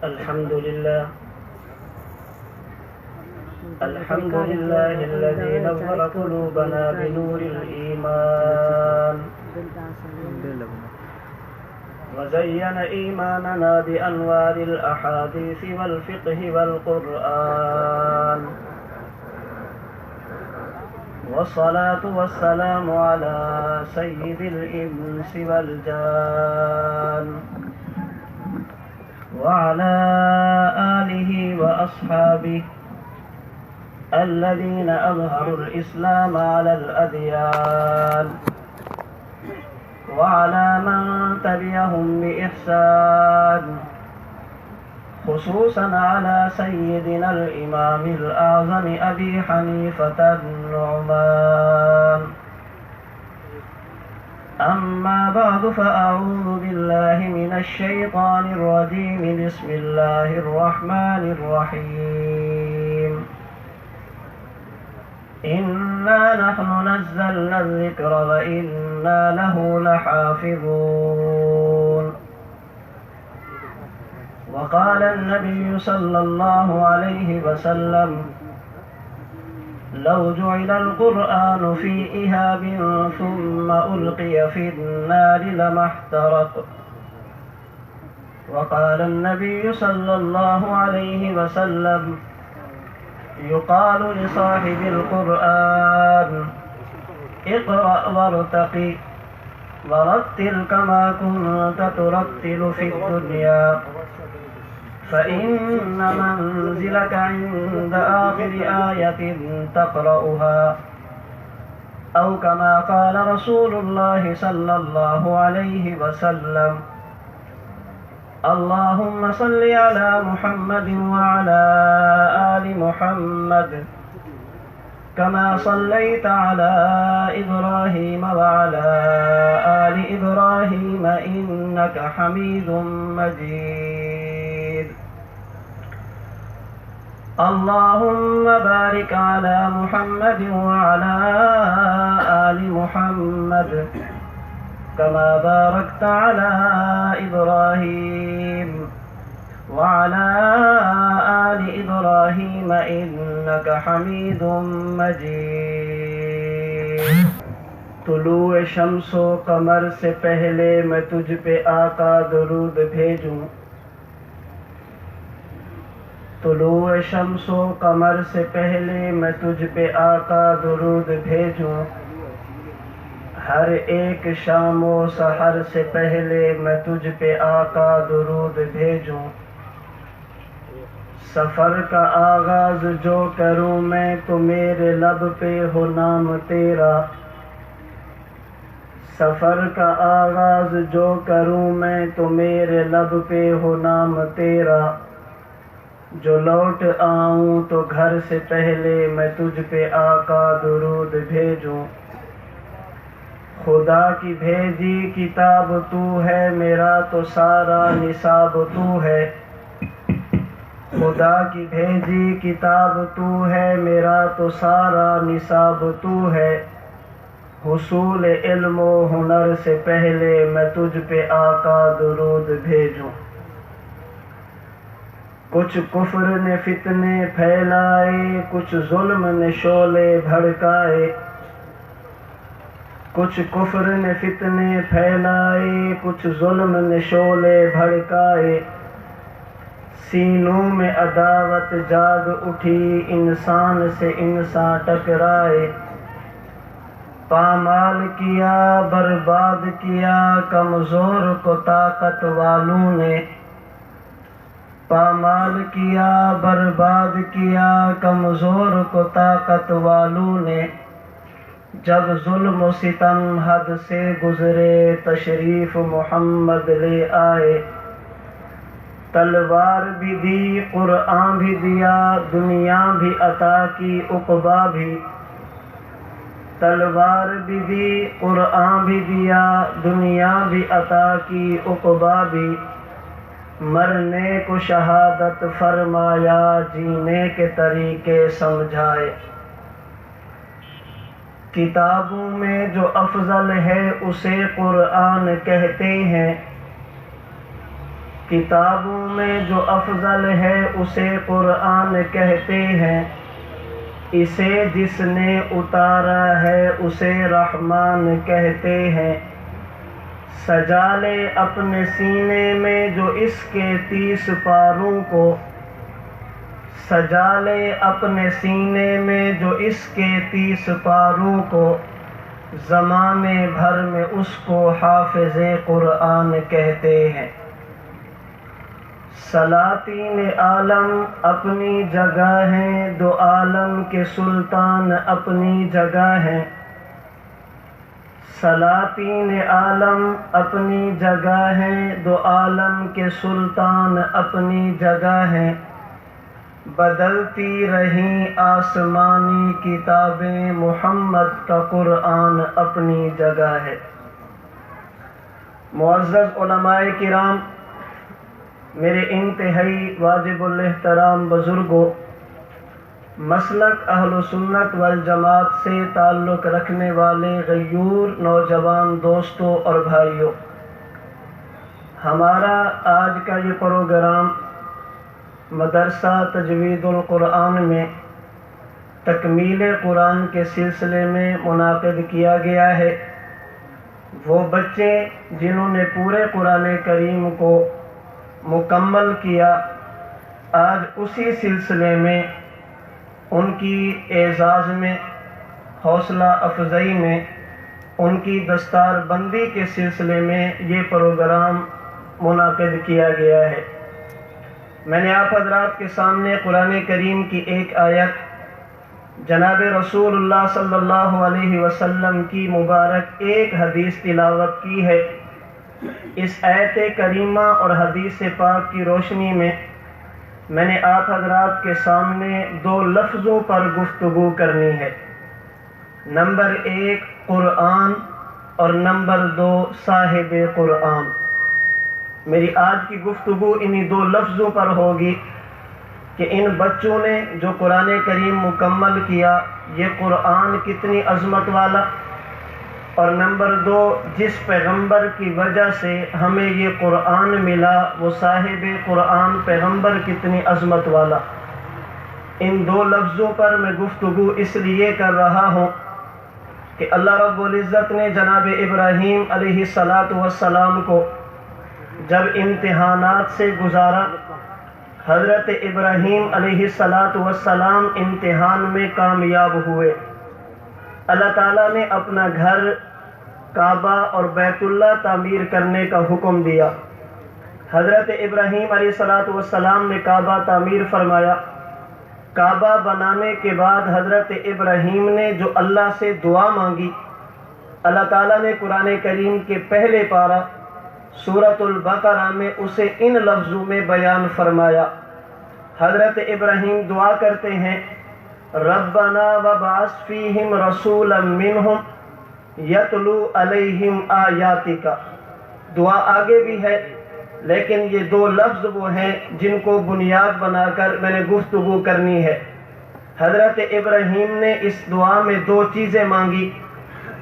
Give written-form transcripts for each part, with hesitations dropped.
الحمد لله الذي نور قلوبنا بنور الإيمان وزين إيماننا بأنوار الأحاديث والفقه والقرآن والصلاة والسلام على سيد الإنس والجان وعلى آله وأصحابه الذين أظهروا الإسلام على الأديان وعلى من تبعهم بإحسان خصوصا على سيدنا الإمام الأعظم أبي حنيفة النعمان. أما بعد فأعوذ بالله من الشيطان الرجيم. بسم الله الرحمن الرحيم. إنا نحن نزلنا الذكر وإنا له لحافظون. وقال النبي صلى الله عليه وسلم: لو جعل القرآن في إهاب ثم ألقي في النار لما احترق. وقال النبي صلى الله عليه وسلم: يقال لصاحب القرآن: اقرأ وارتقي ورتل كما كنت ترتل في الدنيا فإن منزلك عند آخر آية تقرأها، أو كما قال رسول الله صلى الله عليه وسلم. اللهم صل على محمد وعلى آل محمد كما صليت على إبراهيم وعلى آل إبراهيم إنك حميد مجيد. اللهم بارك على محمد وعلى آل محمد كما باركت على إبراهيم وعلى آل إبراهيم إنك حميد مجيد. طلوع شمس و قمر سے پہلے میں تجھ پہ آقا درود بھیجوں. طلوع شمس و قمر سے پہلے میں تجھ پہ آقا درود بھیجوں. ہر ایک شام و سحر سے پہلے میں تجھ پہ آقا درود بھیجوں. سفر کا آغاز جو کروں میں تو میرے لب پہ ہو نام تیرا. سفر کا آغاز جو کروں میں تو میرے لب پہ ہو نام تیرا. جو لوٹ آؤں تو گھر سے پہلے میں تجھ پہ آقا درود بھیجوں. خدا کی بھیجی کتاب تو ہے، میرا تو سارا نصاب تو ہے. خدا کی بھیجی کتاب تو ہے، میرا تو سارا نصاب تو ہے. حصول علم و ہنر سے پہلے میں تجھ پہ آقا درود بھیجوں. کچھ کفر نے فتنے پھیلائے، کچھ ظلم نے شعلے بھڑکائے. کچھ کفر نے فتنے پھیلائے، کچھ ظلم نے شعلے بھڑکائے. سینوں میں عداوت جاگ اٹھی، انسان سے انسان ٹکرائے. پامال کیا برباد کیا کمزور کو طاقت والوں نے. پامال کیا برباد کیا کمزور کو طاقت والوں نے. جب ظلم و ستم حد سے گزرے تشریف محمد لے آئے. تلوار بھی دی قرآن بھی دیا، دنیا بھی عطا کی عقبا بھی. تلوار بھی دی قرآن بھی دیا، دنیا بھی عطا کی عقبا بھی. مرنے کو شہادت فرمایا، جینے کے طریقے سمجھائے. کتابوں میں جو افضل ہے اسے قرآن کہتے ہیں. کتابوں میں جو افضل ہے اسے قرآن کہتے ہیں، اسے جس نے اتارا ہے اسے رحمان کہتے ہیں۔ سجا لے اپنے سینے میں جو اس کے 30 پاروں کو، سجا لے اپنے سینے میں جو اس کے 30 پاروں کو، زمانے بھر میں اس کو حافظ قرآن کہتے ہیں۔ سلاطین عالم اپنی جگہ ہیں، دو عالم کے سلطان اپنی جگہ ہیں۔ سلاطین عالم اپنی جگہ ہیں، دو عالم کے سلطان اپنی جگہ ہیں۔ بدلتی رہیں آسمانی کتابیں، محمد کا قرآن اپنی جگہ ہے۔ معزز علماء کرام، میرے انتہائی واجب الاحترام بزرگوں، مسلک اہل سنت والجماعت سے تعلق رکھنے والے غیور نوجوان دوستوں اور بھائیوں، ہمارا آج کا یہ پروگرام مدرسہ تجوید القرآن میں تکمیل قرآن کے سلسلے میں منعقد کیا گیا ہے۔ وہ بچے جنہوں نے پورے قرآن کریم کو مکمل کیا، آج اسی سلسلے میں ان کی اعزاز میں، حوصلہ افزائی میں، ان کی دستار بندی کے سلسلے میں یہ پروگرام منعقد کیا گیا ہے۔ میں نے آپ حضرات کے سامنے قرآن کریم کی ایک آیت، جناب رسول اللہ صلی اللہ علیہ وسلم کی مبارک ایک حدیث تلاوت کی ہے۔ اس آیت کریمہ اور حدیث پاک کی روشنی میں میں نے آپ حضرات کے سامنے دو لفظوں پر گفتگو کرنی ہے۔ نمبر 1 قرآن اور نمبر 2 صاحب قرآن۔ میری آج کی گفتگو انہی دو لفظوں پر ہوگی کہ ان بچوں نے جو قرآن کریم مکمل کیا، یہ قرآن کتنی عظمت والا، اور نمبر 2 جس پیغمبر کی وجہ سے ہمیں یہ قرآن ملا، وہ صاحب قرآن پیغمبر کتنی عظمت والا۔ ان دو لفظوں پر میں گفتگو اس لیے کر رہا ہوں کہ اللہ رب العزت نے جناب ابراہیم علیہ السلام کو جب امتحانات سے گزارا، حضرت ابراہیم علیہ السلام امتحان میں کامیاب ہوئے۔ اللہ تعالیٰ نے اپنا گھر کعبہ اور بیت اللہ تعمیر کرنے کا حکم دیا۔ حضرت ابراہیم علیہ السلام نے کعبہ تعمیر فرمایا۔ کعبہ بنانے کے بعد حضرت ابراہیم نے جو اللہ سے دعا مانگی، اللہ تعالیٰ نے قرآن کریم کے پہلے پارہ سورۃ البقرہ میں اسے ان لفظوں میں بیان فرمایا۔ حضرت ابراہیم دعا کرتے ہیں، ربنا وابعث فیہم رسولا منہم یتلو علیہم آیاتک۔ دعا آگے بھی ہے، لیکن یہ دو لفظ وہ ہیں جن کو بنیاد بنا کر میں نے گفتگو کرنی ہے۔ حضرت ابراہیم نے اس دعا میں دو چیزیں مانگی،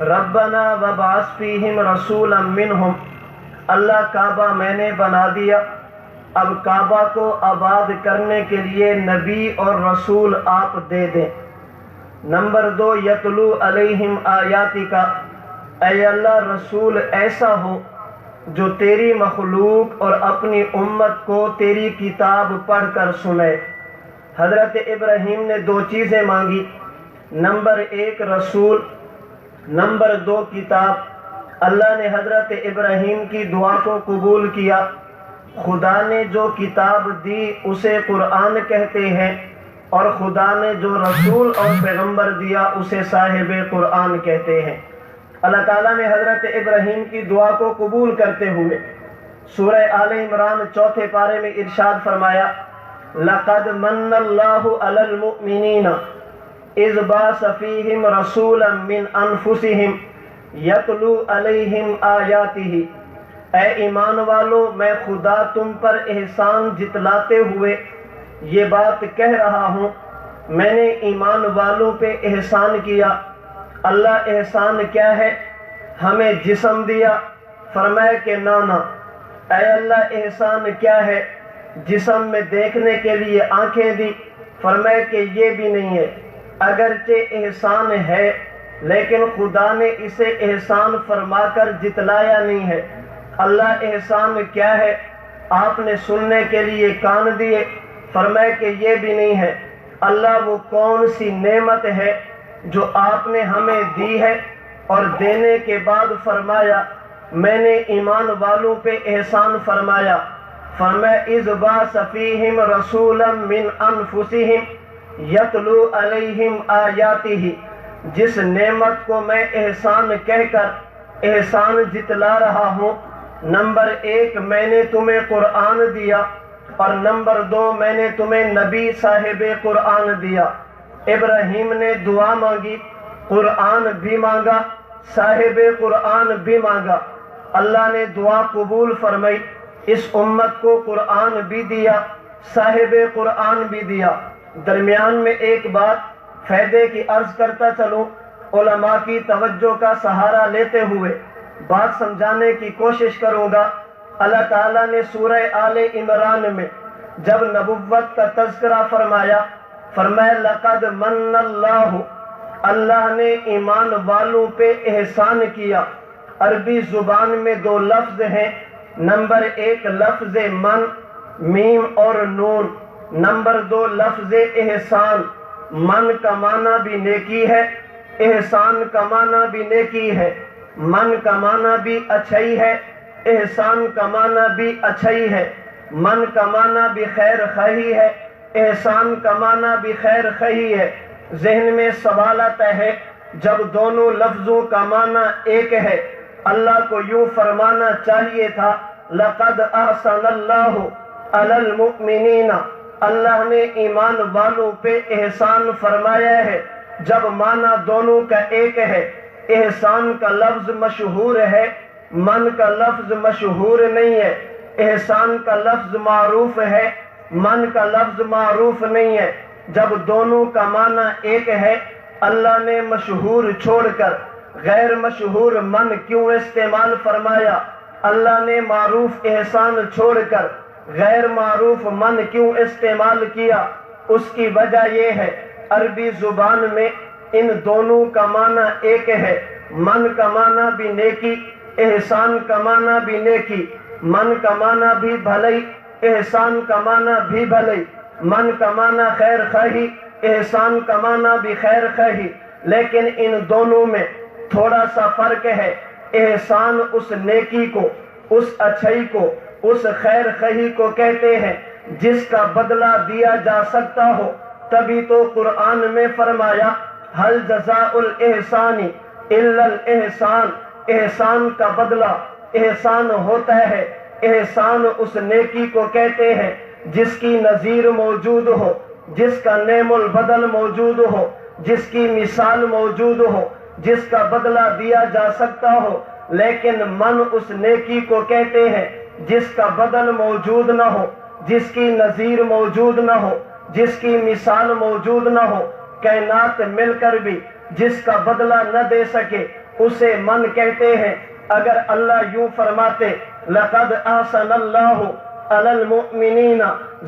ربنا وابعث فیہم رسولا منہم، اللہ کعبہ میں نے بنا دیا، اب کعبہ کو آباد کرنے کے لیے نبی اور رسول آپ دے دیں۔ نمبر 2 یتلو علیہم آیاتک، اے اللہ رسول ایسا ہو جو تیری مخلوق اور اپنی امت کو تیری کتاب پڑھ کر سنے۔ حضرت ابراہیم نے دو چیزیں مانگی، نمبر 1 رسول، نمبر 2 کتاب۔ اللہ نے حضرت ابراہیم کی دعا کو قبول کیا۔ خدا نے جو کتاب دی اسے قرآن کہتے ہیں، اور خدا نے جو رسول اور پیغمبر دیا اسے صاحب قرآن کہتے ہیں۔ اللہ تعالیٰ نے حضرت ابراہیم کی دعا کو قبول کرتے ہوئے سورہ آل عمران 4 پارے میں ارشاد فرمایا، لَقَدْ مَنَّ اللَّهُ عَلَى الْمُؤْمِنِينَ إِذْ بَعَثَ فِيهِمْ رَسُولًا مِّنْ أَنفُسِهِمْ يَتْلُو عَلَيْهِمْ آيَاتِهِ۔ اے ایمان والو، میں خدا تم پر احسان جتلاتے ہوئے یہ بات کہہ رہا ہوں، میں نے ایمان والوں پہ احسان کیا۔ اللہ احسان کیا ہے؟ ہمیں جسم دیا، فرمایا کہ نانا اے اللہ احسان کیا ہے؟ جسم میں دیکھنے کے لیے آنکھیں دی، فرمایا کہ یہ بھی نہیں ہے۔ اگرچہ احسان ہے لیکن خدا نے اسے احسان فرما کر جتلایا نہیں ہے۔ اللہ احسان کیا ہے؟ آپ نے سننے کے لیے کان دیے، فرمایا کہ یہ بھی نہیں ہے۔ اللہ وہ کون سی نعمت ہے جو آپ نے ہمیں دی ہے اور دینے کے بعد فرمایا میں نے ایمان والوں پہ احسان فرمایا۔ فرمایا اذ بعث فیہم رسولا من انفسہم یتلو علیہم آیاتہ، جس نعمت کو میں احسان کہہ کر احسان جتلا رہا ہوں، نمبر 1 میں نے تمہیں قرآن دیا، اور نمبر 2 میں نے تمہیں نبی صاحب قرآن دیا۔ ابراہیم نے دعا مانگی، قرآن بھی مانگا، صاحب قرآن بھی مانگا، اللہ نے دعا قبول فرمائی، اس امت کو قرآن بھی دیا، صاحب قرآن بھی دیا۔ درمیان میں ایک بات فائدے کی عرض کرتا چلوں، علماء کی توجہ کا سہارا لیتے ہوئے بات سمجھانے کی کوشش کروں گا۔ اللہ تعالیٰ نے سورہ آل عمران میں جب نبوت کا تذکرہ فرمایا لقد من اللہ، اللہ نے ایمان والوں پہ احسان کیا۔ عربی زبان میں 2 لفظ ہیں، نمبر 1 لفظ من، میم اور نون، نمبر 2 لفظ احسان۔ من کا معنی بھی نیکی ہے، احسان کا معنی بھی نیکی ہے۔ من کا معنی بھی اچھائی ہے، احسان کا معنی بھی اچھائی ہے۔ من کا معنی بھی خیر خواہی ہے، احسان کا معنی بھی خیر خواہی ہے۔ ذہن میں سوال آتا ہے جب دونوں لفظوں کا معنی ایک ہے، اللہ کو یوں فرمانا چاہیے تھا لقد احسن اللہ علی المؤمنین، اللہ نے ایمان والوں پہ احسان فرمایا ہے۔ جب معنی دونوں کا ایک ہے، احسان کا لفظ مشہور ہے، من کا لفظ مشہور نہیں ہے۔ احسان کا لفظ معروف ہے، من کا لفظ معروف نہیں ہے۔ جب دونوں کا معنی ایک ہے، اللہ نے مشہور چھوڑ کر غیر مشہور من کیوں استعمال فرمایا؟ اللہ نے معروف احسان چھوڑ کر غیر معروف من کیوں استعمال کیا؟ اس کی وجہ یہ ہے عربی زبان میں ان دونوں کا معنی ایک ہے۔ من کا معنی بھی نیکی، احسان کا معنی بھی نیکی۔ من کا معنی بھی بھلائی، احسان کا معنی بھی بھلائی۔ من کا معنی خیر خواہی، احسان کا معنی بھی خیر خواہی۔ لیکن ان دونوں میں تھوڑا سا فرق ہے۔ احسان اس نیکی کو، اس اچھائی کو، اس خیر خواہی کو کہتے ہیں جس کا بدلہ دیا جا سکتا ہو۔ تبھی تو قرآن میں فرمایا ہل جزاء الاحسان الا الاحسان، احسان کا بدلہ احسان ہوتا ہے۔ احسان اس نیکی کو کہتے ہیں جس کی نظیر موجود ہو، جس کا نعم البدل موجود ہو، جس کی مثال موجود ہو، جس کا بدلہ دیا جا سکتا ہو۔ لیکن من اس نیکی کو کہتے ہیں جس کا بدل موجود نہ ہو، جس کی نظیر موجود نہ ہو، جس کی مثال موجود نہ ہو، کائنات مل کر بھی جس کا بدلہ نہ دے سکے اسے من کہتے ہیں۔ اگر اللہ یوں فرماتے لقد احسن اللہ علی المؤمنین،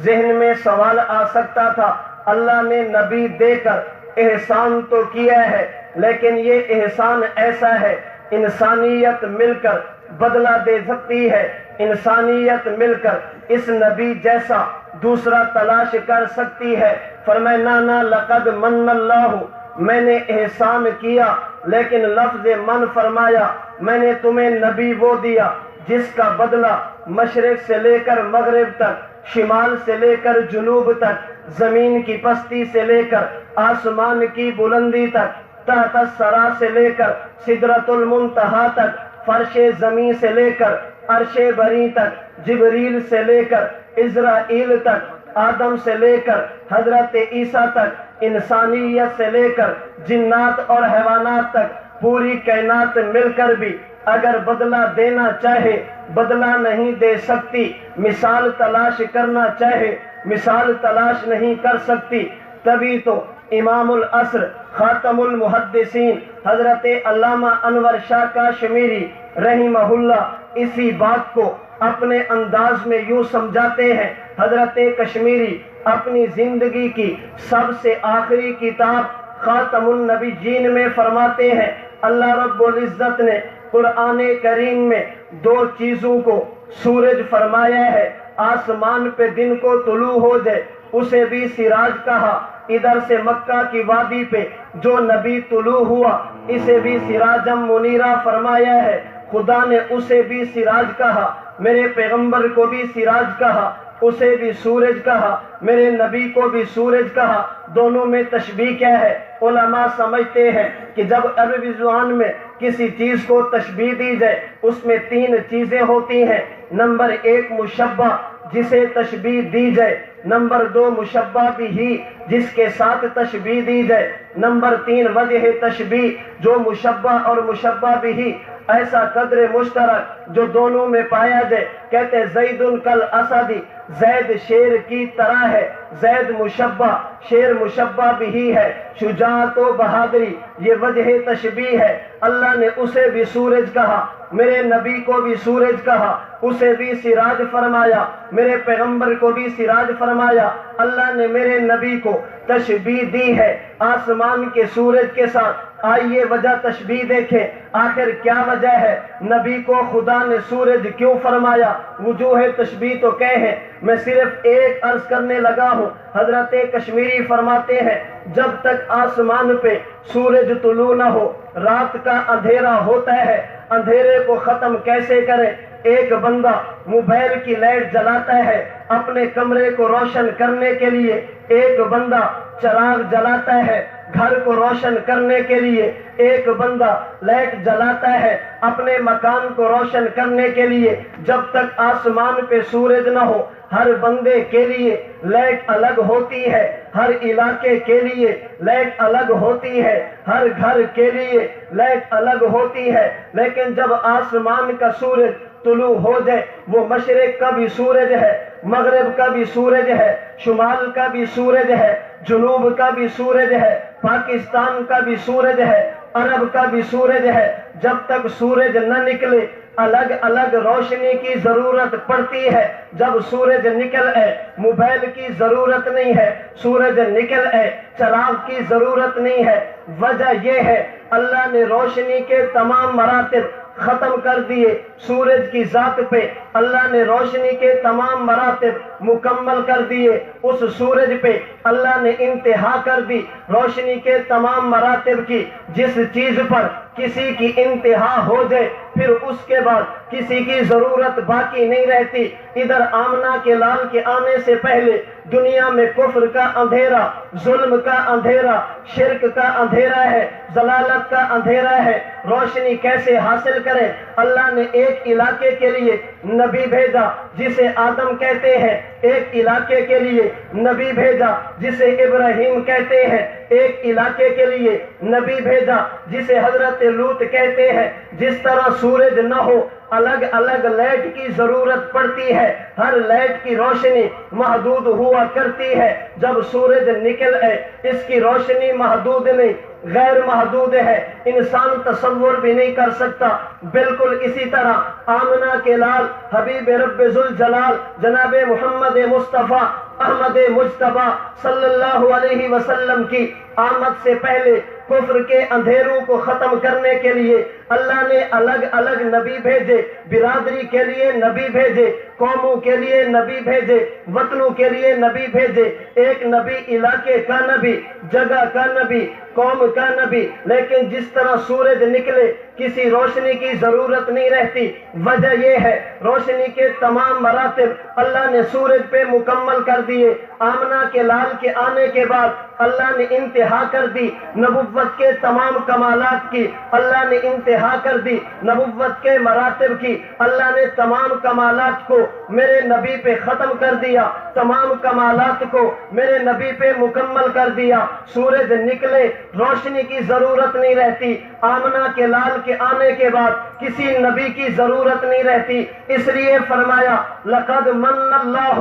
ذہن میں سوال آ سکتا تھا اللہ نے نبی دے کر احسان تو کیا ہے، لیکن یہ احسان ایسا ہے انسانیت مل کر بدلہ دے سکتی ہے، انسانیت مل کر اس نبی جیسا دوسرا تلاش کر سکتی ہے۔ فرمایا نانا لقد من اللہ، میں نے احسان کیا، لیکن لفظ من فرمایا میں نے تمہیں نبی وہ دیا جس کا بدلہ مشرق سے لے کر مغرب تک، شمال سے لے کر جنوب تک، زمین کی پستی سے لے کر آسمان کی بلندی تک، تحت الثری سے لے کر سدرۃ المنتہا تک، فرش زمین سے لے کر عرش بری تک، جبریل سے لے کر اسرائیل تک، آدم سے لے کر حضرت عیسیٰ تک، انسانیت سے لے کر جنات اور حیوانات تک، پوری کائنات مل کر بھی اگر بدلہ دینا چاہے بدلہ نہیں دے سکتی، مثال تلاش کرنا چاہے مثال تلاش نہیں کر سکتی۔ تبھی تو امام العصر خاتم المحدثین حضرت علامہ انور شاہ کاشمیری رحمہ اللہ اسی بات کو اپنے انداز میں یوں سمجھاتے ہیں۔ حضرت کشمیری اپنی زندگی کی سب سے آخری کتاب خاتم النبیین میں فرماتے ہیں، اللہ رب العزت نے قرآن کریم میں دو چیزوں کو سورج فرمایا ہے، آسمان پہ دن کو طلوع ہو جائے اسے بھی سراج کہا، ادھر سے مکہ کی وادی پہ جو نبی طلوع ہوا اسے بھی سراجم منیرہ فرمایا ہے، خدا نے اسے بھی سراج کہا، میرے پیغمبر کو بھی سراج کہا، اسے بھی سورج کہا، میرے نبی کو بھی سورج کہا۔ دونوں میں تشبیہ کیا ہے؟ علماء سمجھتے ہیں کہ جب عربی زبان میں کسی چیز کو تشبیہ دی جائے اس میں تین چیزیں ہوتی ہیں۔ نمبر ایک مشبہ جسے تشبیہ دی جائے، نمبر دو مشبہ بھی جس کے ساتھ تشبیہ دی جائے، نمبر تین وجہ تشبیہ جو مشبہ اور مشبہ بھی ایسا قدر مشترک جو دونوں میں پایا جائے۔ کہتے زید کل اسدی، زید شیر کی طرح ہے، زید مشبہ شیر مشبہ بھی ہے، شجاعت و بہادری یہ وجہ تشبیہ ہے۔ اللہ نے اسے بھی سورج کہا، میرے نبی کو بھی سورج کہا، اسے بھی سراج فرمایا، میرے پیغمبر کو بھی سراج فرمایا۔ اللہ نے میرے نبی کو تشبیہ دی ہے آسمان کے سورج کے ساتھ۔ آئیے وجہ تشبیہ دیکھیں، آخر کیا وجہ ہے؟ نبی کو خدا نے سورج کیوں فرمایا؟ وجوہ تشبیہ تو کہیں، میں صرف ایک عرض کرنے لگا ہوں۔ حضرت کشمیری فرماتے ہیں جب تک آسمان پہ سورج طلوع نہ ہو رات کا اندھیرا ہوتا ہے، اندھیرے کو ختم کیسے کرے؟ ایک بندہ موبائل کی لائٹ جلاتا ہے اپنے کمرے کو روشن کرنے کے لیے، ایک بندہ چراغ جلاتا ہے گھر کو روشن کرنے کے لیے، ایک بندہ لائٹ جلاتا ہے اپنے مکان کو روشن کرنے کے لیے۔ جب تک آسمان پہ سورج نہ ہو ہر بندے کے لیے لائٹ الگ ہوتی ہے، ہر علاقے کے لیے لائٹ الگ ہوتی ہے، ہر گھر کے لیے لائٹ الگ ہوتی ہے۔ لیکن جب آسمان کا سورج طلوع ہو جائے، وہ مشرق کا بھی سورج ہے، مغرب کا بھی سورج ہے، شمال کا بھی سورج ہے، جنوب کا بھی سورج ہے، پاکستان کا بھی سورج ہے، عرب کا بھی سورج ہے۔ جب تک سورج نہ نکلے الگ الگ روشنی کی ضرورت پڑتی ہے۔ جب سورج نکل آئے موبائل کی ضرورت نہیں ہے، سورج نکل آئے چراغ کی ضرورت نہیں ہے۔ وجہ یہ ہے اللہ نے روشنی کے تمام مراتب ختم کر دیے، سورج کی ذات پہ اللہ نے روشنی کے تمام مراتب مکمل کر دیے، اس سورج پہ اللہ نے انتہا کر دی روشنی کے تمام مراتب کی۔ جس چیز پر کسی کی انتہا ہو جائے پھر اس کے بعد کسی کی ضرورت باقی نہیں رہتی۔ ادھر آمنہ کے لال کے آنے سے پہلے دنیا میں کفر کا اندھیرا، ظلم کا اندھیرا، شرک کا اندھیرا ہے، ضلالت کا اندھیرا ہے۔ روشنی کیسے حاصل کریں؟ اللہ نے ایک علاقے کے لیے نبی بھیجا جسے آدم کہتے ہیں، ایک علاقے کے لیے نبی بھیجا جسے ابراہیم کہتے ہیں، ایک علاقے کے لیے نبی بھیجا جسے حضرت لوط کہتے ہیں۔ جس طرح سورج نہ ہو الگ الگ لائٹ کی ضرورت پڑتی ہے، ہر لائٹ کی روشنی محدود ہوا کرتی ہے۔ جب سورج نکل آئے اس کی روشنی محدود نہیں، غیر محدود ہے، انسان تصور بھی نہیں کر سکتا۔ بالکل اسی طرح آمنہ کے لال حبیب رب ذوالجلال جناب محمد مصطفیٰ احمد مجتبیٰ صلی اللہ علیہ وسلم کی آمد سے پہلے کفر کے اندھیروں کو ختم کرنے کے لیے اللہ نے الگ الگ نبی بھیجے، برادری کے لیے نبی بھیجے، قوموں کے لیے نبی بھیجے، وطنوں کے لیے نبی بھیجے۔ ایک نبی علاقے کا نبی، جگہ کا نبی، قوم کا نبی۔ لیکن جس طرح سورج نکلے کسی روشنی کی ضرورت نہیں رہتی۔ وجہ یہ ہے روشنی کے تمام مراتب اللہ نے سورج پہ مکمل کر دیے۔ آمنہ کے لال کے آنے کے بعد اللہ نے انتہا کر دی نبوت کے تمام کمالات کی، اللہ نے انتہا کر دی نبوت کے مراتب کی۔ اللہ نے تمام کمالات کو میرے نبی پہ ختم کر دیا، تمام کمالات کو میرے نبی پہ مکمل کر دیا۔ سورج نکلے روشنی کی ضرورت نہیں رہتی، آمنہ کے لال کے آنے کے بعد کسی نبی کی ضرورت نہیں رہتی۔ اس لیے فرمایا لقد من اللہ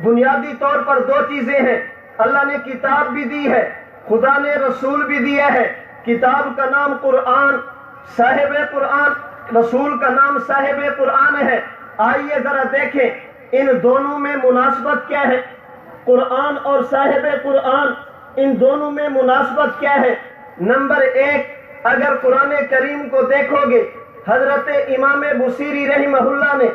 بنیادی طور پر دو چیزیں ہیں. اللہ نے کتاب بھی دی ہے, خدا نے رسول بھی دیا ہے. کتاب کا نام قرآن, صاحب قرآن, رسول کا نام صاحب قرآن ہے. آئیے ذرا دیکھیں ان دونوں میں مناسبت کیا ہے. قرآن اور صاحب قرآن, ان دونوں میں مناسبت کیا ہے. نمبر ایک, اگر قرآن کریم کو دیکھو گے, حضرت امام بصیری رحمہ اللہ نے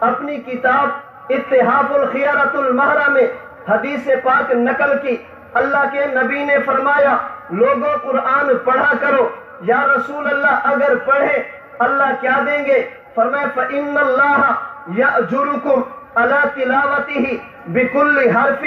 اپنی کتاب اتحاف الخیارۃ المہرہ میں حدیث پاک نقل کی. اللہ کے نبی نے فرمایا لوگوں قرآن پڑھا کرو. یا رسول اللہ اگر پڑھے اللہ کیا دیں گے؟ فرمایا فإن اللہ یأجرکم علی تلاوتہ بکل حرف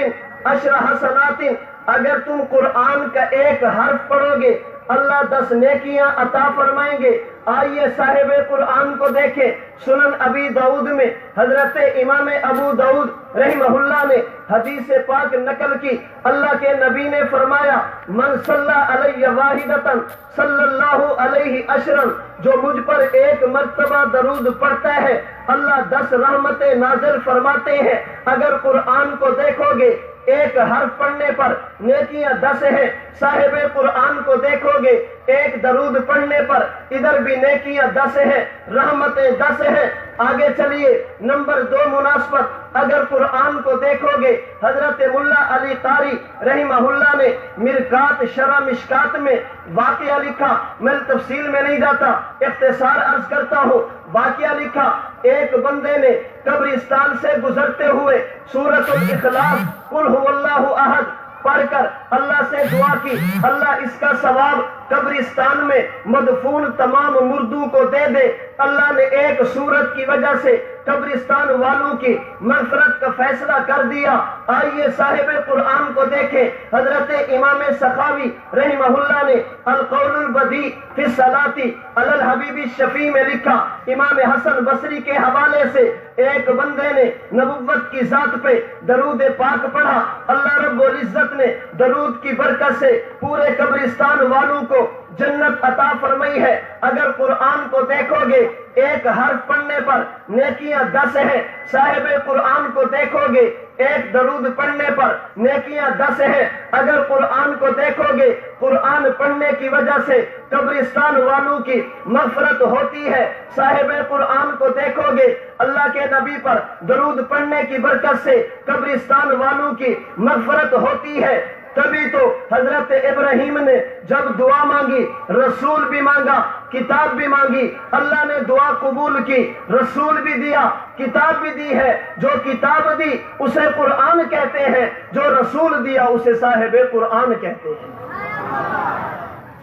10 حسنات. اگر تم قرآن کا ایک حرف پڑھو گے اللہ 10 نیکیاں عطا فرمائیں گے. آئیے صاحب قرآن کو دیکھیں. سنن ابی داؤد میں حضرت امام ابو داؤد رحمہ اللہ نے حدیث پاک نقل کی. اللہ کے نبی نے فرمایا من صلی علیہ واحدۃ صلی اللہ علیہ عشرا, جو مجھ پر ایک مرتبہ درود پڑھتا ہے اللہ 10 رحمتیں نازل فرماتے ہیں. اگر قرآن کو دیکھو گے ایک حرف پڑھنے پر نیکیاں 10 ہیں. صاحب قرآن کو دیکھو گے ایک درود پڑھنے پر ادھر بھی نیکیاں 10 ہیں, رحمتیں 10 ہیں. آگے چلیے. نمبر 2 مناسبت, اگر قرآن کو دیکھو گے حضرت ملا علی قاری رحمہ اللہ نے مرکات شرح مشکات میں واقعہ لکھا. میں تفصیل میں نہیں جاتا, اختصار عرض کرتا ہوں. واقعہ لکھا ایک بندے نے قبرستان سے گزرتے ہوئے سورۃ الاخلاص قل هو اللہ احد پڑھ کر اللہ سے دعا کی اللہ اس کا ثواب قبرستان میں مدفون تمام مردوں کو دے دے. اللہ نے ایک سورت کی وجہ سے قبرستان والوں کی مغفرت کا فیصلہ کر دیا. آئیے صاحب قرآن کو دیکھیں. حضرت امام سخاوی رحمہ اللہ نے القول البدیع فی الصلاۃ علی الحبیب الشفیع میں لکھا, امام حسن بصری کے حوالے سے ایک بندے نے نبوت کی ذات پہ درود پاک پڑھا. اللہ رب العزت نے درود کی برکت سے پورے قبرستان والوں کو جنت عطا فرمائی ہے. اگر قرآن کو دیکھو گے ایک حرف پڑھنے پر نیکیاں 10 ہیں. صاحب قرآن کو دیکھو گے ایک درود پڑھنے پر نیکیاں 10 ہیں. اگر قرآن کو دیکھو گے قرآن پڑھنے کی وجہ سے قبرستان والوں کی مغفرت ہوتی ہے. صاحب قرآن کو دیکھو گے اللہ کے نبی پر درود پڑھنے کی برکت سے قبرستان والوں کی مغفرت ہوتی ہے. تبھی تو حضرت ابراہیم نے جب دعا مانگی رسول بھی مانگا کتاب بھی مانگی, اللہ نے دعا قبول کی, رسول بھی دیا کتاب بھی دی ہے. جو کتاب دی اسے قرآن کہتے ہیں, جو رسول دیا اسے صاحب قرآن کہتے ہیں.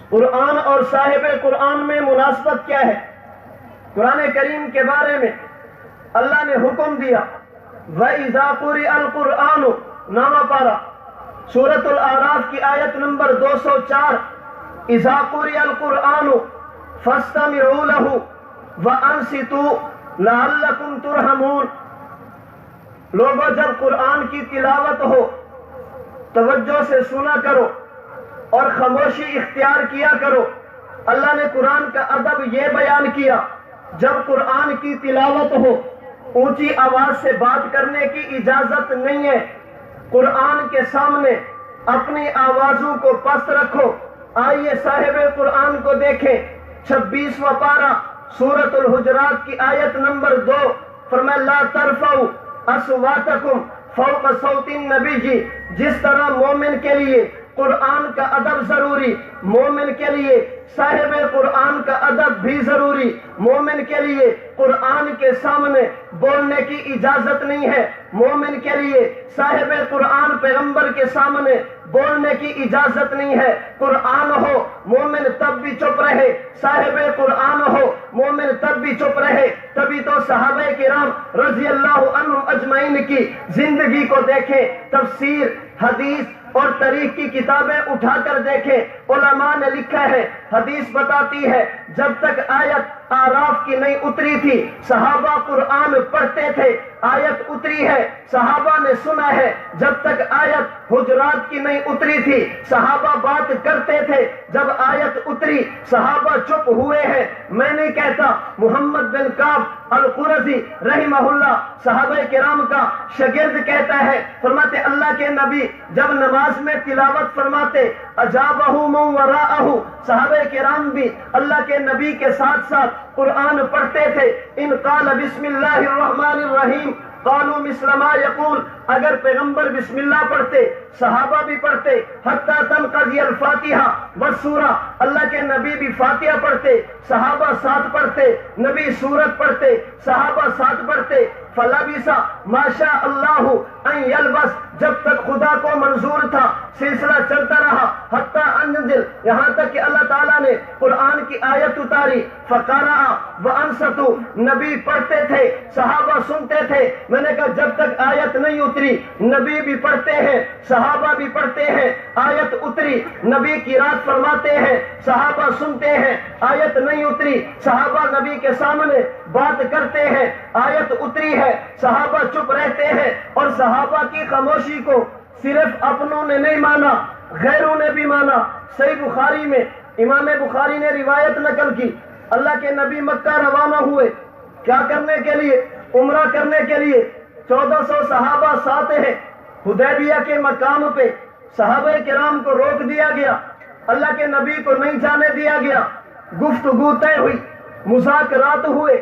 قرآن اور صاحب قرآن میں مناسبت کیا ہے؟ قرآن کریم کے بارے میں اللہ نے حکم دیا وَإِذَا قُرِئَ الْقُرْآنُ نامہ پارا سورۃ الاعراف کی آیت نمبر 204 اذا قرئ القرآن فاستمعوا له وانصتوا لعلکم ترحمون. لوگوں جب قرآن کی تلاوت ہو توجہ سے سنا کرو اور خاموشی اختیار کیا کرو. اللہ نے قرآن کا ادب یہ بیان کیا جب قرآن کی تلاوت ہو اونچی آواز سے بات کرنے کی اجازت نہیں ہے. قرآن کے سامنے اپنی آوازوں کو پست رکھو. آئیے صاحب قرآن کو دیکھیں. 26واں پارہ سورۃ الحجرات کی آیت نمبر 2 فرمایا لا ترفعوا اصواتکم فوق صوت النبی. جس طرح مومن کے لیے قرآن کا ادب ضروری, مومن کے لیے صاحب قرآن کا ادب بھی ضروری. مومن کے لیے قرآن کے سامنے بولنے کی اجازت نہیں ہے. مومن کے لیے صاحب قرآن پیغمبر کے سامنے بولنے کی اجازت نہیں ہے. قرآن ہو مومن تب بھی چپ رہے, صاحب قرآن ہو مومن تب بھی چپ رہے. تبھی تو صحابہ کرام رضی اللہ عنہم اجمعین کی زندگی کو دیکھیں, تفسیر حدیث اور تاریخ کی کتابیں اٹھا کر دیکھیں. علماء نے لکھا ہے حدیث بتاتی ہے جب تک آیت آراف کی نہیں اتری تھی صحابہ قرآن پڑھتے تھے. آیت اتری ہے صحابہ نے سنا ہے، جب تک آیت حجرات کی نہیں اتری تھی صحابہ بات کرتے تھے، جب آیت اتری صحابہ چپ ہوئے ہیں۔ میں نہیں کہتا، محمد بن کعب القرظی رحمہ اللہ صحابہ کرام کا شاگرد کہتا ہے، فرماتے اللہ کے نبی جب نماز میں تلاوت فرماتے اجابہ من وراءہ، صحابہ کرام بھی اللہ کے نبی کے ساتھ ساتھ قرآن پڑھتے تھے۔ ان قال بسم اللہ الرحمن الرحیم قالوا مثل ما یقول، اگر پیغمبر بسم اللہ پڑھتے صحابہ بھی پڑھتے، حتی تنقضی الفاتحہ والسورہ، اللہ کے نبی بھی فاتحہ پڑھتے، صحابہ ساتھ پڑھتے، نبی سورت پڑھتے، صحابہ ساتھ پڑھتے، فلبث ما شاء اللہ ان یلبس، جب تک خدا کو منظور تھا سلسلہ چلتا رہا، حتی انزل، یہاں تک کہ اللہ تعالیٰ نے قرآن کی آیت اتاری، فقرأ وانصتوا، نبی پڑھتے تھے صحابہ سنتے تھے۔ میں نے کہا جب تک آیت نہیں اتری نبی بھی پڑھتے ہیں صحابہ بھی پڑھتے ہیں، آیت اتری نبی کی رات فرماتے ہیں صحابہ سنتے ہیں، آیت نہیں اتری صحابہ نبی کے سامنے بات کرتے ہیں، آیت اتری ہے صحابہ چپ رہتے ہیں۔ اور صحابہ کی خاموشی کو صرف اپنوں نے نہیں مانا، غیروں نے بھی مانا۔ صحیح بخاری میں امام بخاری نے روایت نقل کی، اللہ کے نبی مکہ روانہ ہوئے، کیا کرنے کے لیے؟ عمرہ کرنے کے لیے۔ 1400 صحابہ ساتھ ہیں۔ حدیبیہ کے مقام پہ صحابہ کرام کو روک دیا گیا، اللہ کے نبی کو نہیں جانے دیا گیا، گفتگو طے ہوئی، مذاکرات ہوئے،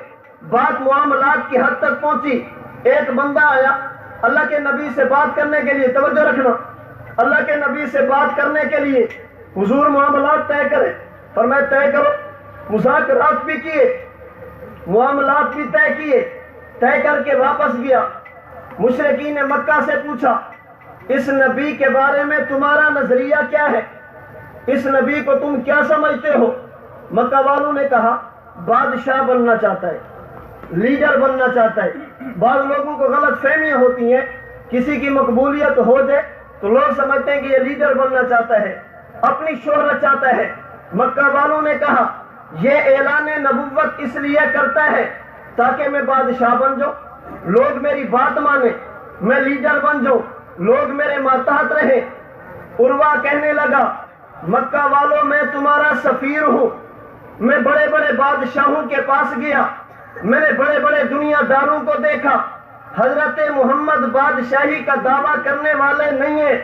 بات معاملات کی حد تک پہنچی۔ ایک بندہ آیا اللہ کے نبی سے بات کرنے کے لیے، توجہ رکھنا، اللہ کے نبی سے بات کرنے کے لیے حضور معاملات طے کرے، فرمایا طے کرو۔ مذاکرات بھی کیے، معاملات بھی طے کیے، طے کر کے واپس گیا۔ مشرکین مکہ سے پوچھا اس نبی کے بارے میں تمہارا نظریہ کیا ہے، اس نبی کو تم کیا سمجھتے ہو؟ مکہ والوں نے کہا بادشاہ بننا چاہتا ہے، لیڈر بننا چاہتا ہے۔ بعض لوگوں کو غلط فہمیاں ہوتی ہیں، کسی کی مقبولیت ہو جائے تو لوگ سمجھتے ہیں کہ یہ لیڈر بننا چاہتا ہے، اپنی شہرت چاہتا ہے۔ مکہ والوں نے کہا یہ اعلان نبوت اس لیے کرتا ہے تاکہ میں بادشاہ بن جاؤں، لوگ میری بات مانیں، میں لیڈر بن جاؤں، لوگ میرے ماتحت رہیں۔ عروہ کہنے لگا مکہ والوں میں تمہارا سفیر ہوں، میں بڑے بڑے بادشاہوں کے پاس گیا، میں نے بڑے بڑے دنیا داروں کو دیکھا، حضرت محمد بادشاہی کا دعویٰ کرنے والے نہیں ہیں،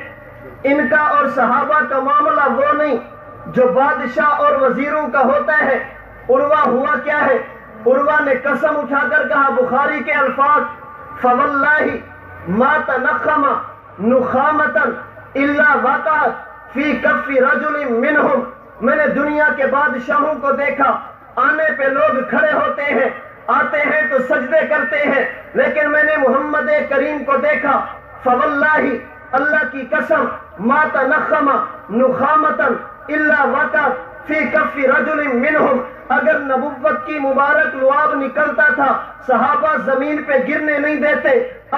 ان کا اور صحابہ کا معاملہ وہ نہیں جو بادشاہ اور وزیروں کا ہوتا ہے۔ عروہ ہوا کیا ہے؟ عروہ نے قسم اٹھا کر کہا، بخاری کے الفاظ، فواللہ ما تنخم نخامتا الا وقعت فی کف رجل منہم، میں نے دنیا کے بادشاہوں کو دیکھا، آنے پہ لوگ کھڑے ہوتے ہیں، آتے ہیں تو سجدے کرتے ہیں، لیکن میں نے محمد کریم کو دیکھا، فواللہ اللہ کی قسم، ما تنخم نخامتا الا وقعت فی کف رجل منہم، اگر نبوت کی مبارک لعاب نکلتا تھا صحابہ زمین پہ گرنے نہیں دیتے،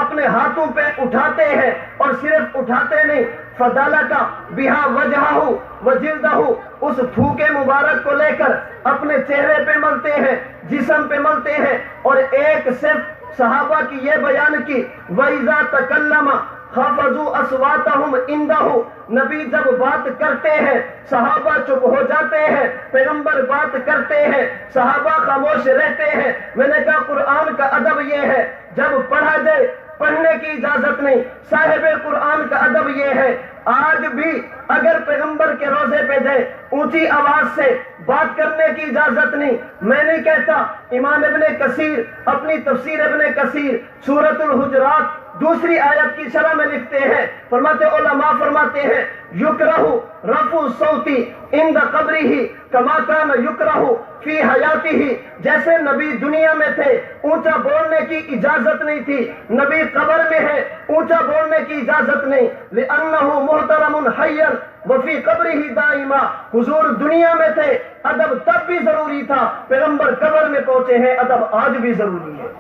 اپنے ہاتھوں پہ اٹھاتے ہیں، اور صرف اٹھاتے نہیں، فدلک بہا وجہہ وجلدہ، اس تھوکے مبارک کو لے کر اپنے چہرے پہ ملتے ہیں، جسم پہ ملتے ہیں، اور ایک صرف صحابہ کی یہ بیان کی، وَإِذَا تَكَلَّمَ خَفَضُوا أَصْوَاتَهُمْ عِنْدَهُ، نبی جب بات کرتے ہیں صحابہ چپ ہو جاتے ہیں، پیغمبر بات کرتے ہیں صحابہ خاموش رہتے ہیں۔ میں نے کہا قرآن کا ادب یہ ہے، جب پڑھا جائے پڑھنے کی اجازت نہیں، صاحب قرآن کا ادب یہ ہے، آج بھی اگر پیغمبر کے روضے پہ جائے اونچی آواز سے بات کرنے کی اجازت نہیں۔ میں نہیں کہتا، امام ابن کثیر اپنی تفسیر ابن کثیر سورۃ الحجرات دوسری آیت کی شرح میں لکھتے ہیں، فرماتے علماء فرماتے ہیں یکرہ رفع الصوت عند قبرہ کما کان یکرہ فی حیاتہ، جیسے نبی دنیا میں تھے اونچا بولنے کی اجازت نہیں تھی، نبی قبر میں ہے اونچا بولنے کی اجازت نہیں، لأنہ محترم حیا وفی قبرہ دائما، حضور دنیا میں تھے ادب تب بھی ضروری تھا، پیغمبر قبر میں پہنچے ہیں ادب آج بھی ضروری ہے۔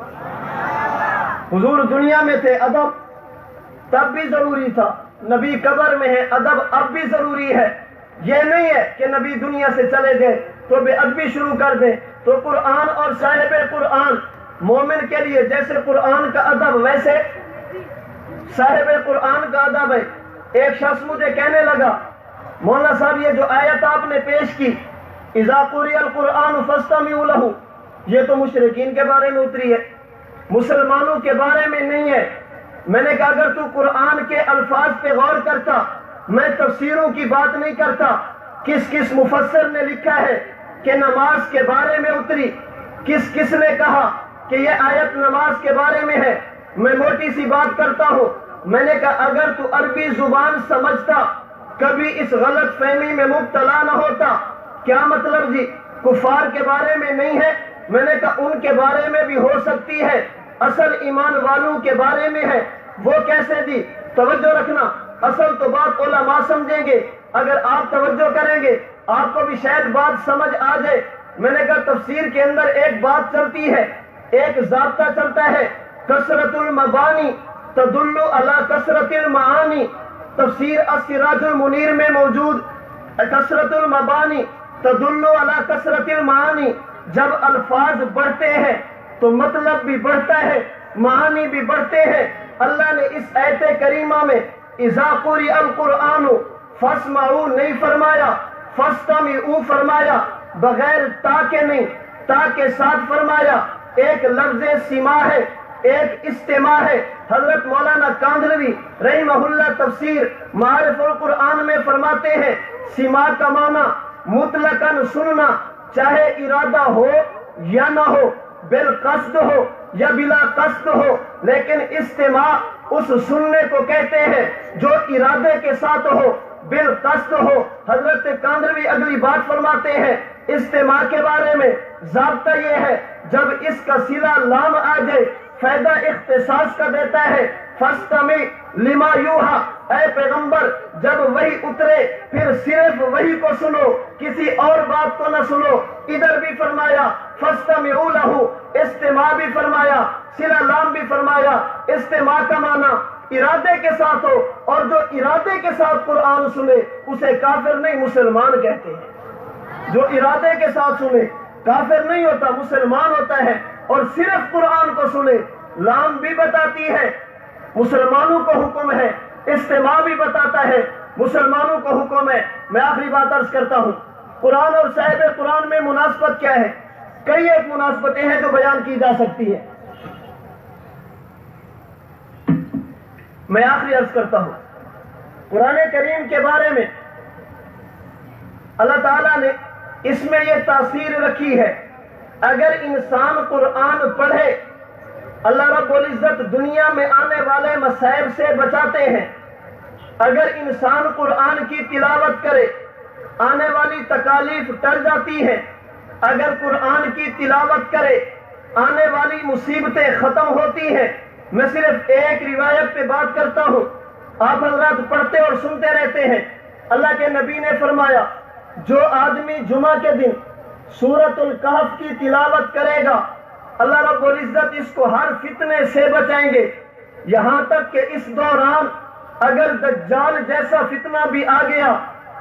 حضور دنیا میں تھے ادب تب بھی ضروری تھا، نبی قبر میں ہے ادب اب بھی ضروری ہے۔ یہ نہیں ہے کہ نبی دنیا سے چلے گئے تو بے ادبی شروع کر دیں، تو قرآن اور صاحب قرآن مومن کے لیے جیسے قرآن کا ادب ویسے صاحب قرآن کا ادب ہے۔ ایک شخص مجھے کہنے لگا مولانا صاحب یہ جو آیت آپ نے پیش کی اذا قرئ القرآن فاستمعوا لہ، یہ تو مشرکین کے بارے میں اتری ہے، مسلمانوں کے بارے میں نہیں ہے۔ میں نے کہا اگر تو قرآن کے الفاظ پہ غور کرتا، میں تفسیروں کی بات نہیں کرتا، کس کس مفسر نے لکھا ہے کہ نماز کے بارے میں اتری، کس کس نے کہا کہ یہ آیت نماز کے بارے میں ہے، میں موٹی سی بات کرتا ہوں۔ میں نے کہا اگر تو عربی زبان سمجھتا کبھی اس غلط فہمی میں مبتلا نہ ہوتا۔ کیا مطلب جی کفار کے بارے میں نہیں ہے؟ میں نے کہا ان کے بارے میں بھی ہو سکتی ہے، اصل ایمان والوں کے بارے میں ہے۔ وہ کیسے جی؟ توجہ رکھنا، اصل تو بات علماء سمجھیں گے، اگر آپ توجہ کریں گے آپ کو بھی شاید بات سمجھ آ جائے۔ میں نے کہا تفسیر کے اندر ایک بات چلتی ہے، ایک ضابطہ چلتا ہے، کثرت المبانی تدل علی کثرت المعانی۔ تفسیر السراج المنیر میں موجود کثرت المبانی تدل علی کثرت المعانی، جب الفاظ بڑھتے ہیں تو مطلب بھی بڑھتا ہے، معانی بھی بڑھتے ہیں۔ اللہ نے اس آیت کریمہ میں اذا قرئ القرآن فاسمعوا نہیں فرمایا، فاستمعوا فرمایا، بغیر تا کے نہیں، تا کے ساتھ فرمایا۔ ایک لفظ سما ہے، ایک استماع ہے۔ حضرت مولانا کاندھلوی رحمہ اللہ تفسیر معارف القرآن میں فرماتے ہیں سما کا معنی مطلقاً سننا، چاہے ارادہ ہو یا نہ ہو، بالقصد ہو یا بلا قصد ہو، لیکن استماع اس سننے کو کہتے ہیں جو ارادے کے ساتھ ہو، بالقصد ہو۔ حضرت کاندھلوی اگلی بات فرماتے ہیں استماع کے بارے میں ضابطہ یہ ہے جب اس کا صلہ لام آ جائے فائدہ اختصاص کا دیتا ہے۔ فاستمع لما یوحی، اے پیغمبر جب وحی اترے پھر صرف وحی کو سنو، کسی اور بات کو نہ سنو۔ ادھر بھی فرمایا فاستمعوا لہ، استماع بھی فرمایا، صلہ لام بھی فرمایا۔ استماع کا معنی ارادے کے ساتھ ہو، اور جو ارادے کے ساتھ قرآن سنے اسے کافر نہیں مسلمان کہتے ہیں۔ جو ارادے کے ساتھ سنے کافر نہیں ہوتا، مسلمان ہوتا ہے۔ اور صرف قرآن کو سنے، لام بھی بتاتی ہے مسلمانوں کو حکم ہے، استماع بھی بتاتا ہے مسلمانوں کو حکم ہے۔ میں آخری بات عرض کرتا ہوں، قرآن اور صاحب قرآن میں مناسبت کیا ہے؟ کئی ایک مناسبتیں ہیں جو بیان کی جا سکتی ہیں۔ میں آخری عرض کرتا ہوں، قرآن کریم کے بارے میں اللہ تعالیٰ نے اس میں یہ تاثیر رکھی ہے، اگر انسان قرآن پڑھے اللہ رب العزت دنیا میں آنے والے مصائب سے بچاتے ہیں۔ اگر انسان قرآن کی تلاوت کرے آنے والی تکالیف ٹل جاتی ہیں، اگر قرآن کی تلاوت کرے آنے والی مصیبتیں ختم ہوتی ہیں۔ میں صرف ایک روایت پہ بات کرتا ہوں، آپ حضرات پڑھتے اور سنتے رہتے ہیں۔ اللہ کے نبی نے فرمایا جو آدمی جمعہ کے دن سورۃ الکہف کی تلاوت کرے گا اللہ رب العزت اس کو ہر فتنے سے بچائیں گے، یہاں تک کہ اس دوران اگر دجال جیسا فتنہ بھی آ گیا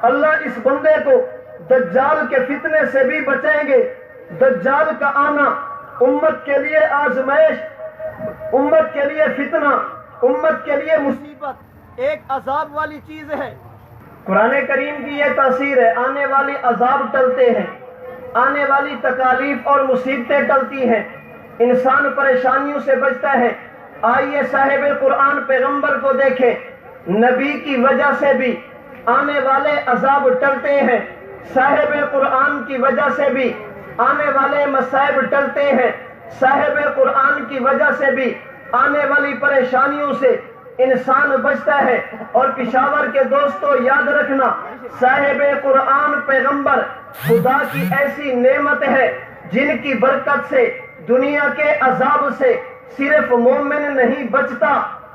اللہ اس بندے کو دجال کے فتنے سے بھی بچائیں گے۔ دجال کا آنا امت کے لیے آزمائش، امت کے لیے فتنہ، امت کے لیے مصیبت، ایک عذاب والی چیز ہے۔ قرآن کریم کی یہ تاثیر ہے، آنے والی عذاب ٹلتے ہیں، آنے والی تکالیف اور مصیبتیں ٹلتی ہیں، انسان پریشانیوں سے بچتا ہے۔ آئیے صاحب قرآن پیغمبر کو دیکھیں، نبی کی وجہ سے بھی آنے والے عذاب ٹلتے ہیں، صاحب قرآن کی وجہ سے بھی آنے والے مصائب ٹلتے ہیں، صاحب قرآن کی وجہ سے بھی آنے والی پریشانیوں سے انسان بچتا ہے۔ اور پشاور کے دوستو یاد رکھنا، صاحب قرآن پیغمبر خدا کی ایسی نعمت ہے جن کی برکت سے دنیا کے عذاب سے صرف مومن نہیں بچتا،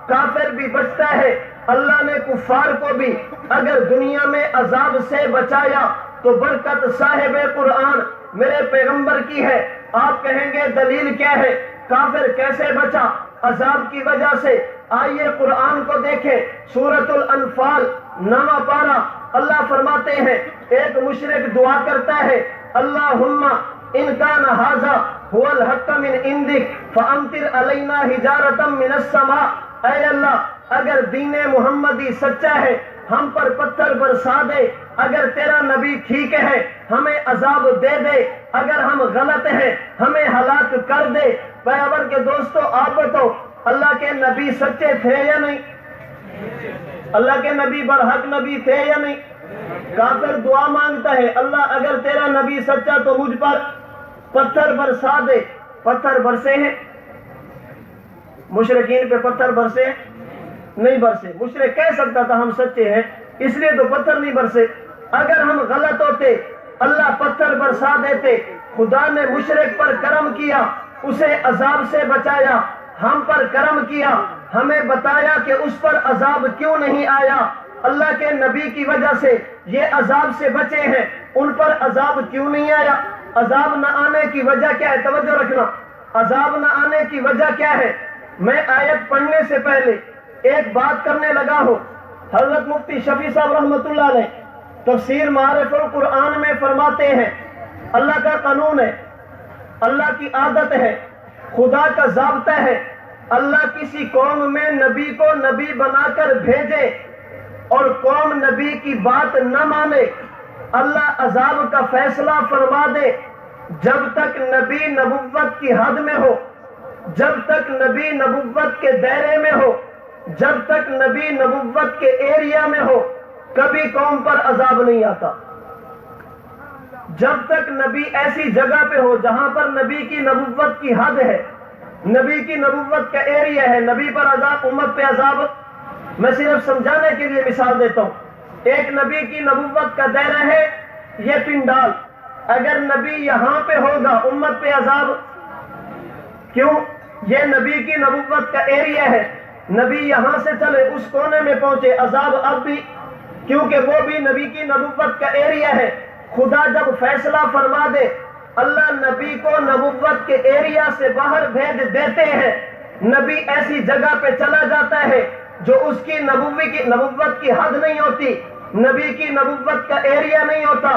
کافر بھی بچتا ہے۔ اللہ نے کفار کو بھی اگر دنیا میں عذاب سے بچایا تو برکت صاحب قرآن میرے پیغمبر کی ہے۔ آپ کہیں گے دلیل کیا ہے؟ کافر کیسے بچا؟ عذاب کی وجہ سے۔ آئیے قرآن کو دیکھیں، سورۃ الانفال 9واں پارہ، اللہ فرماتے ہیں ایک مشرک دعا کرتا ہے اللہم ان کان ھذا هو الحق من عندک فامطر علینا حجارۃ من السماء، اے اللہ اگر دین محمدی سچا ہے ہم پر پتھر برسا دے، اگر تیرا نبی ٹھیک ہے ہمیں عذاب دے دے، اگر ہم غلط ہیں ہمیں ہلاک کر دے۔ پیغمبر کے دوستو آپ بتاؤ اللہ کے نبی سچے تھے یا نہیں؟ اللہ کے نبی برحق نبی تھے یا نہیں؟ کافر دعا مانگتا ہے اللہ اگر تیرا نبی سچا تو مجھ پر پتھر برسا دے۔ پتھر برسے ہیں؟ مشرکین پہ پتھر برسے نہیں برسے۔ مشرک کہہ سکتا تھا ہم سچے ہیں اس لیے تو پتھر نہیں برسے۔ اگر ہم غلط ہوتے اللہ پتھر برسا دیتے۔ خدا نے مشرک پر کرم کیا، اسے عذاب سے بچایا، ہم پر کرم کیا، ہمیں بتایا کہ اس پر عذاب کیوں نہیں آیا۔ اللہ کے نبی کی وجہ سے یہ عذاب سے بچے ہیں، ان پر عذاب کیوں نہیں آیا؟ عذاب نہ آنے کی وجہ کیا ہے؟ توجہ رکھنا، عذاب نہ آنے کی وجہ کیا ہے؟ میں آیت پڑھنے سے پہلے ایک بات کرنے لگا ہوں۔ حضرت مفتی شفیع صاحب رحمۃ اللہ علیہ تفسیر معارف القرآن میں فرماتے ہیں اللہ کا قانون ہے، اللہ کی عادت ہے، خدا کا ضابطہ ہے، اللہ کسی قوم میں نبی کو نبی بنا کر بھیجے اور قوم نبی کی بات نہ مانے، اللہ عذاب کا فیصلہ فرما دے جب تک نبی نبوت کی حد میں ہو، جب تک نبی نبوت کے دائرے میں ہو، جب تک نبی نبوت کے ایریا میں ہو، کبھی قوم پر عذاب نہیں آتا۔ جب تک نبی ایسی جگہ پہ ہو جہاں پر نبی کی نبوت کی حد ہے، نبی کی نبوت کا ایریا ہے، نبی پر عذاب، امت پہ عذاب۔ میں صرف سمجھانے کے لیے مثال دیتا ہوں۔ ایک نبی کی نبوت کا دائرہ ہے یہ پنڈال، اگر نبی یہاں پہ ہوگا امت پہ عذاب، کیوں؟ یہ نبی کی نبوت کا ایریا ہے، نبی یہاں سے چلے اس کونے میں پہنچے عذاب اب بھی، کیونکہ وہ بھی نبی کی نبوت کا ایریا ہے۔ خدا جب فیصلہ فرما دے اللہ نبی کو نبوت کے ایریا سے باہر بھیج دیتے ہیں، نبی ایسی جگہ پہ چلا جاتا ہے جو اس کی نبوت کی حد نہیں ہوتی، نبی کی نبوت کا ایریا نہیں ہوتا،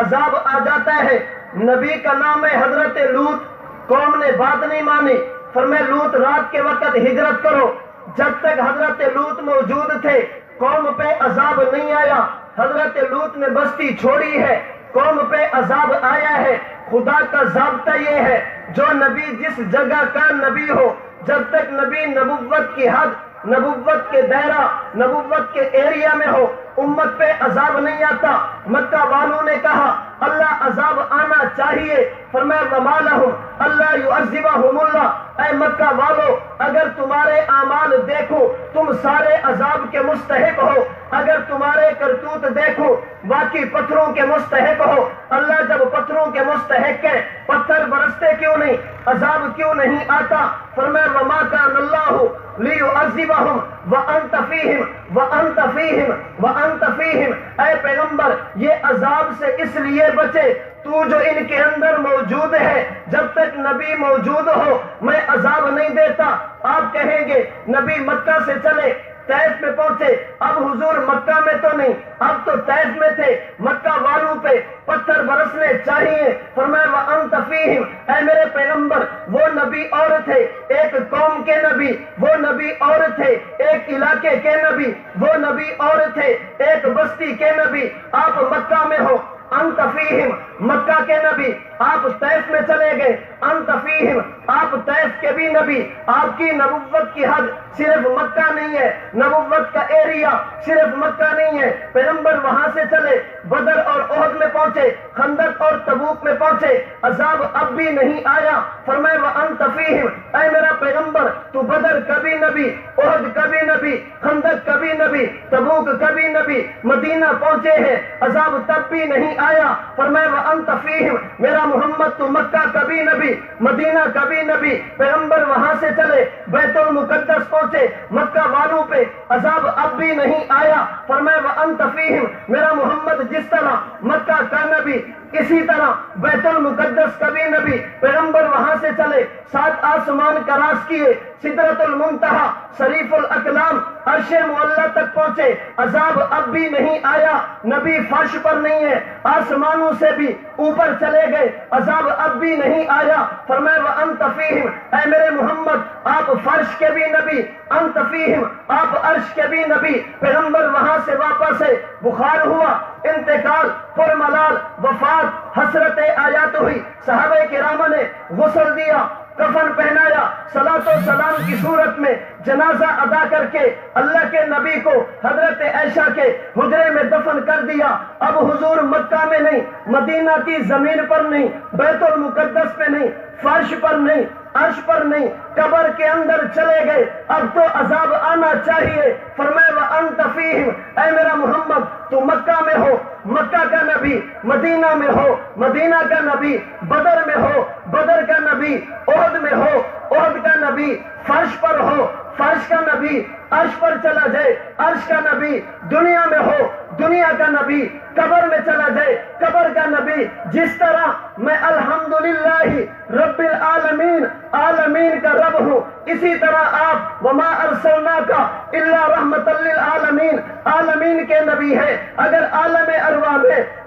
عذاب آ جاتا ہے۔ نبی کا نام ہے حضرت لوط، قوم نے بات نہیں مانی، فرمایا لوط رات کے وقت ہجرت کرو۔ جب تک حضرت لوط موجود تھے قوم پہ عذاب نہیں آیا، حضرت لوط نے بستی چھوڑی ہے، قوم پہ عذاب آیا ہے۔ خدا کا ضابطہ یہ ہے جو نبی جس جگہ کا نبی ہو، جب تک نبی نبوت کی حد، نبوت کے دائرہ، نبوت کے ایریا میں ہو، امت پہ عذاب نہیں آتا۔ مکہ والوں نے کہا اللہ عذاب آنا چاہیے، فرمایا وما لہم اللہ یعذبہم اللہ، اے مکہ والو اگر تمہارے اعمال دیکھو تم سارے عذاب کے مستحق ہو، اگر تمہارے کرتوت دیکھو واقعی پتھروں کے مستحق ہو۔ اللہ جب پتھروں کے مستحق ہے پتھر برستے کیوں نہیں، عذاب کیوں نہیں آتا؟ فرمایا وما کان اللہ لیعذبہم وانت فیہم وانت فیہم وانت فیہم، اے پیغمبر یہ عذاب سے اس لیے بچے تو جو ان کے اندر موجود ہے، جب تک نبی موجود ہو میں عذاب نہیں دیتا۔ آپ کہیں گے نبی مکہ سے چلے طائف میں پہنچے، اب حضور مکہ میں تو نہیں، اب تو طائف میں تھے، مکہ والوں پہ پتھر برسنے چاہیے۔ فرمایا وانت فیہم، اے میرے پیغمبر وہ نبی اور تھے، ایک قوم کے نبی وہ نبی اور تھے، ایک علاقے کے نبی وہ نبی اور تھے، ایک بستی کے نبی۔ آپ مکہ میں ہو انت فیہم، مکہ کے نبی، آپ طائف میں چلے گئے انت فیہم، آپ طائف کے بھی نبی۔ آپ کی نبوت کی حد صرف مکہ نہیں ہے، نبوت کا ایریا صرف مکہ نہیں ہے۔ پیغمبر وہاں سے چلے بدر اور احد میں پہنچے، خندق اور تبوک میں پہنچے، عذاب اب بھی نہیں آیا۔ فرمایا وانت فیہم، اے میرا پیغمبر تو بدر کبھی نبی، احد کبھی نبی، خندق کبھی نبی، تبوک کبھی نبی، مدینہ پہنچے ہیں عذاب تب بھی نہیں آیا۔ فرمایا وانت فیہم، میرا محمد تو مکہ کبھی نبی، مدینہ کبھی نبی۔ پیغمبر وہاں سے چلے بیت المقدس پہنچے، مکہ والوں پہ عذاب اب بھی نہیں آیا۔ فرمایا وانت فیہم، میرا محمد جس طرح مکہ کا نبی اسی طرح بیت المقدس کبھی نبی۔ پیغمبر وہاں سے چلے 7 آسمان کراس کیے، سدرۃ المنتہا، شریف الاقلام، عرش معلی تک پہنچے، عذاب اب بھی نہیں آیا۔ نبی فرش پر نہیں ہے، آسمانوں سے بھی اوپر چلے گئے، عذاب اب بھی نہیں آیا۔ فرمایا وَأَنْتَ فِيهِمْ، اے میرے محمد آپ فرش کے بھی نبی، انت فیہم آپ عرش کے بھی نبی۔ پیغمبر وہاں سے واپس ہے، بخار ہوا، انتقال، پرملال، وفات، حسرت آیات ہوئی، صحابہ کرام نے غسل دیا، کفن پہنایا، صلاۃ و سلام کی صورت میں جنازہ ادا کر کے اللہ کے نبی کو حضرت عائشہ کے حجرے میں دفن کر دیا۔ اب حضور مکہ میں نہیں، مدینہ کی زمین پر نہیں، بیت المقدس پہ نہیں، فرش پر نہیں، عرش پر نہیں، قبر کے اندر چلے گئے، اب تو عذاب آنا چاہیے۔ فرمایا وَأَنْتَ فِيهِمْ، اے میرا محمد تو مکہ میں ہو، مکہ کا نبی، مدینہ میں ہو، مدینہ کا نبی، بدر میں ہو، بدر کا نبی، احد میں ہو، احد کا نبی، فرش پر ہو، فرش کا نبی، عرش پر چلا جائے، عرش کا نبی، دنیا میں ہو، دنیا کا نبی، قبر میں چلا جائے، قبر کا نبی۔ جس طرح میں الحمدللہ رب العالمین، عالمین کا رب ہوں، اسی طرح آپ وما ارسلناک الا رحمۃ للعالمین، عالمین کے نبی ہے۔ اگر عالم ارواح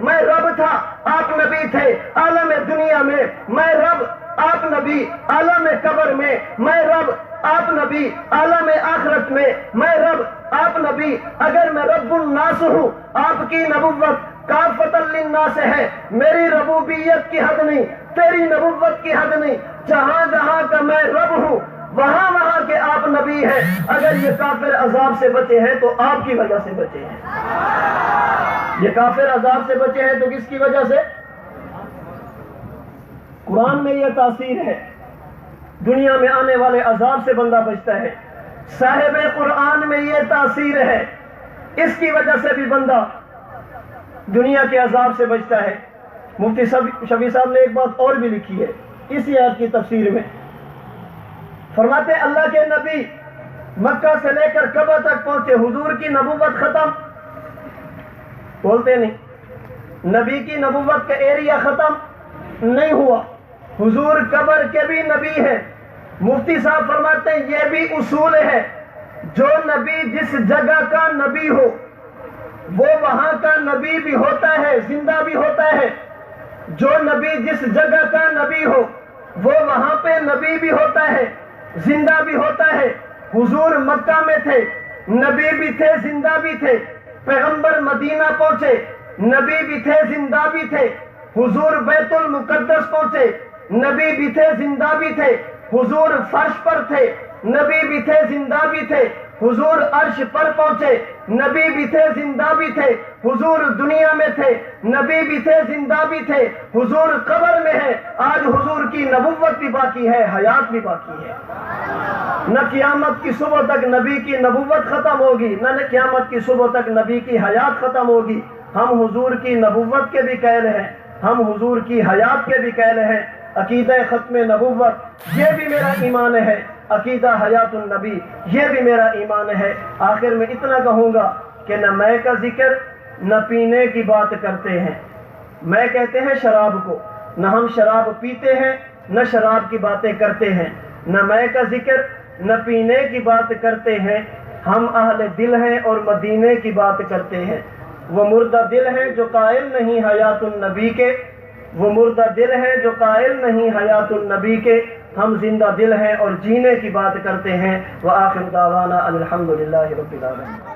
میں رب تھا، آپ نبی تھے، عالم دنیا میں رب، آپ نبی، عالم قبر میں رب، آپ نبی، عالم آخرت میں رب، آپ نبی۔ اگر میں رب الناس ہوں، آپ کی نبوت کافۃ للناس ہے، میری ربوبیت کی حد نہیں، تیری نبوت کی حد نہیں، جہاں جہاں کا میں رب ہوں وہاں وہاں کے آپ نبی ہیں۔ اگر یہ کافر عذاب سے بچے ہیں تو آپ کی وجہ سے بچے ہیں، یہ کافر عذاب سے بچے ہیں تو کس کی وجہ سے؟ قرآن میں یہ تاثیر ہے، دنیا میں آنے والے عذاب سے بندہ بچتا ہے، صاحب قرآن میں یہ تاثیر ہے، اس کی وجہ سے بھی بندہ دنیا کے عذاب سے بچتا ہے۔ مفتی شفیع صاحب نے ایک بات اور بھی لکھی ہے اسی آیت کی تفسیر میں، فرماتے اللہ کے نبی مکہ سے لے کر کعبہ تک پہنچے، حضور کی نبوت ختم، بولتے نہیں، نبی کی نبوت کا ایریا ختم نہیں ہوا، حضور قبر کے بھی نبی ہیں۔ مفتی صاحب فرماتے ہیں یہ بھی اصول ہے، جو نبی جس جگہ کا نبی ہو وہ وہاں کا نبی بھی ہوتا ہے، زندہ بھی ہوتا ہے، جو نبی جس جگہ کا نبی ہو وہ وہاں پہ نبی بھی ہوتا ہے، زندہ بھی ہوتا ہے۔ حضور مکہ میں تھے، نبی بھی تھے، زندہ بھی تھے، پیغمبر مدینہ پہنچے، نبی بھی تھے، زندہ بھی تھے، حضور بیت المقدس پہنچے، نبی بھی تھے، زندہ بھی تھے، حضور فرش پر تھے، نبی بھی تھے، زندہ بھی تھے، حضور عرش پر پہنچے، نبی بھی تھے، زندہ بھی تھے، حضور دنیا میں تھے، نبی بھی تھے، زندہ بھی تھے، حضور قبر میں ہے۔ آج حضور کی نبوت بھی باقی ہے، حیات بھی باقی ہے، نہ قیامت کی صبح تک نبی کی نبوت ختم ہوگی، نہ قیامت کی صبح تک نبی کی حیات ختم ہوگی۔ ہم حضور کی نبوت کے بھی قائل ہیں، ہم حضور کی حیات کے بھی قائل ہیں۔ عقیدہ ختم نبوت یہ بھی میرا ایمان ہے، عقیدہ حیات النبی یہ بھی میرا ایمان ہے۔ آخر میں اتنا کہوں گا کہ نہ میں کا ذکر نہ پینے کی بات کرتے ہیں، میں کہتے ہیں شراب کو، نہ ہم شراب پیتے ہیں نہ شراب کی باتیں کرتے ہیں، نہ میں کا ذکر نہ پینے کی بات کرتے ہیں، ہم اہل دل ہیں اور مدینے کی بات کرتے ہیں۔ وہ مردہ دل ہیں جو قائل نہیں حیات النبی کے، وہ مردہ دل ہیں جو قائل نہیں حیات النبی کے، ہم زندہ دل ہیں اور جینے کی بات کرتے ہیں۔ وآخر دعوانا الحمدللہ رب العالمین۔